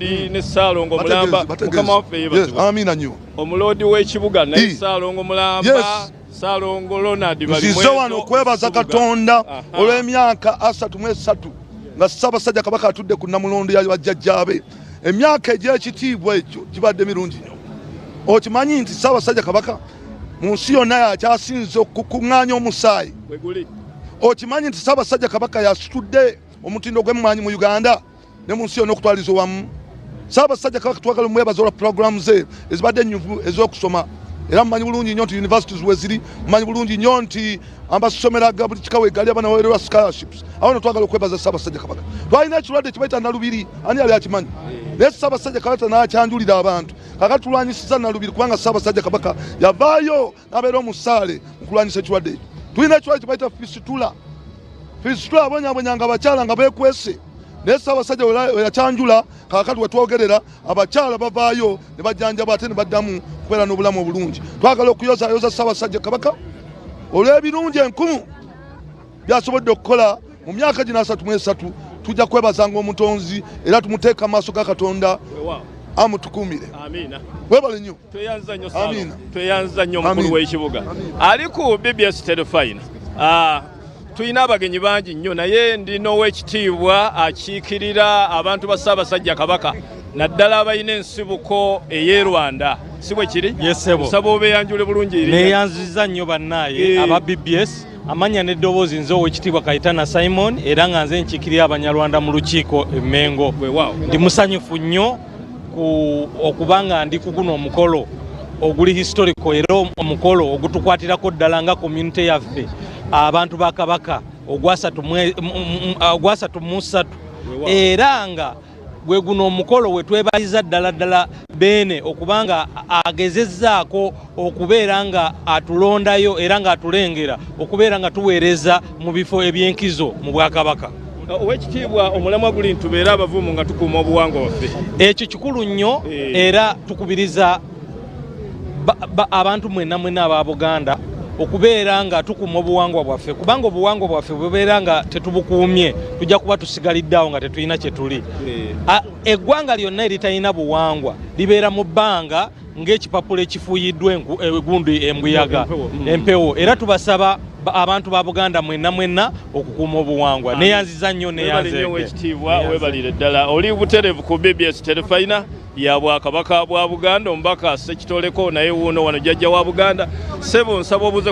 omulodi ne Ssaalongo Mulamba mukama waffe yeebazibwe. Amina nnyo. Omulodi w'ekibuga naye Ssaalongo Mulamba Ssaalongo Ronald bali nzize wano okwebaza Katonda olw'emyaka 33 nga Ssaabasajja Kabaka atudde ku Namulondo ya bajjajjaabe. Emyaka egy'ekitiibwa ekyo gibadde mirungi nnyo. Okimanyi nti Ssaabasajja Kabaka mu nsi yonna yakyasinze okukuŋŋaanya omusaayi. Okimanyi nti Ssaabasajja Kabaka yasitudde omutindo gw'emmanyi mu Uganda ne mu nsi yonna okutwaliza wamu. Ssaabasajja Kabaka twagala omwebaza olwa puroguramu ze ezibadde ennyuvu ez'okusoma. Era mumanyi bulungi nnyo nti universities weziri, mumanyi bulungi nnyo nti amasomero aga buli kika wegali abaana baweererwa scholarships. Awo twagala okwebaza Ssaabasajja Kabaka. Twalina ekirwadde kibayita Nalubiri, ani yali akimanyi? Naye Ssaabasajja Kabaka n'akyanjulira abantu. Kakati tulwanyisiza Nalubiri kubanga Ssaabasajja Kabaka yavaayo n'abeera omusaale mu kulwanyisa ekirwadde ekyo. Tulina ekirwadde kibayita Fistula. Fistula abonyaabonyanga abakyala nga beekwese. Naye Ssaabasajja we yakyanjula kakati we twogerera abakyala bavaayo ne bajjanjaba ate ne baddamu kubeera n'obulamu obulungi. Twagala okuyozayoza Ssaabasajja Kabaka olw'ebirungi enkumu byasobodde okukola mu myaka gino 33. Tujja kwebazanga omutonzi era tumuteeka maaso ga Katonda amutukumire. Amina. Webale nnyo. Tweyanza nnyo Ssaalongo. Tweyanza nnyo omukulu w'ekibuga. Ali ku BBS Terefayina. Tuyina abagenyi bangi nnyo naye ndina ow'ekitiibwa akiikirira abantu ba Ssaabasajja Kabaka naddala abalina ensibuko ey'e Rwanda. Si bwe kiri? Nsaba obeeyanjule bulungi eri. Neeyanziza nnyo bannaaye aba BBS. Amanya n'eddoboozi nze ow'ekitiibwa Kayitana Simon era nga nze nkiikirira Abanyarwanda mu lukiiko e Mengo. Ndi musanyufu nnyo okuba nga ndi ku guno omukolo oguli historical era omukolo ogutukwatirako ddala nga community yaffe abantu ba Kabaka ogwa 3 era nga gwe guno omukolo we twebaliza ddala Beene okubanga agezezzaako okubeera nga atulondayo era nga atulengera okubeera nga tuweereza mu bifo eby'enkizo mu Bwakabaka. Ow'ekitiibwa omulamwa guli ntubeera abavumu nga tukuuma obuwangwa bwaffe. Ekyo kikulu nnyo era tukubiriza abantu mwenna aba Buganda okubeera nga tukuuma obuwangwa bwaffe kubanga obuwangwa bwaffe bubeera nga tetubukuumye tujja kuba tusigaliddeawo nga tetulina kye tuli. Eggwanga lyonna eritalina buwangwa libeera mu bbanga ng'ekipapula ekifuuyiddwa egundi embuyaga empewo era tubasaba abantu ba Buganda mwenna okukuuma obuwangwa. Neeyanziza nnyo ekitiibwa webalire ddala oli butereevu ku BBS Terefayina ya Bwakabaka bwa Buganda omubaka Ssekitoleko naye wuuno wano jjajja wa Buganda. Ssebo nsaba obuze